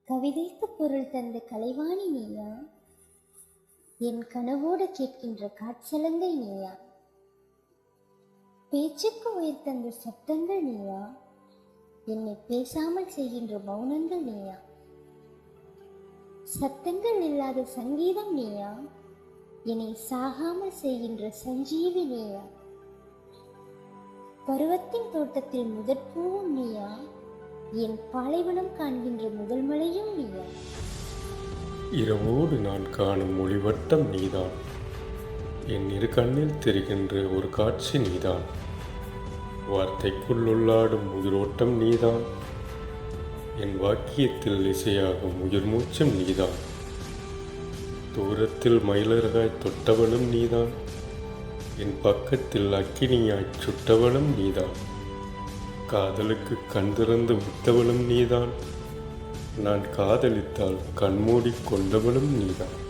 கவிதைக்கு பொருள் தந்த கலைவாணி நீயா? என் கனவோடு கேட்கின்ற காட்சலங்கை நீயா? பேச்சுக்கு உயிர் தந்த சப்தங்கள் நீயா? என்னை பேசாமல் செய்கின்ற மௌனங்கள் நீயா? சத்தங்கள் இல்லாத சங்கீதம் நீயா? என்னை சாகாமல் செய்கின்ற சஞ்சீவி நீயா? பருவத்தின் தோட்டத்தில் முதற்பூவும் நீயா? என் பாலைவனம் காண்கின்ற முதல் மலையும் நீயா? இரவோடு நான் காணும் ஒளிவட்டம் நீதான். என் இரு கண்ணில் தெரிகின்ற ஒரு காட்சி நீதான். வார்த்தைக்குள் உள்ளாடும் உயிரோட்டம் நீதான். என் வாக்கியத்தில் இசையாகும் உயிர் மூச்சும் நீதான். தூரத்தில் மயிலறகாய் தொட்டவளும் நீதான். என் பக்கத்தில் அக்கினியாய் சுட்டவளும் நீதான். காதலுக்கு கண் திறந்து விட்டவளும் நீதான். நான் காதலித்தால் கண்மூடி கொண்டவளும் நீதான்.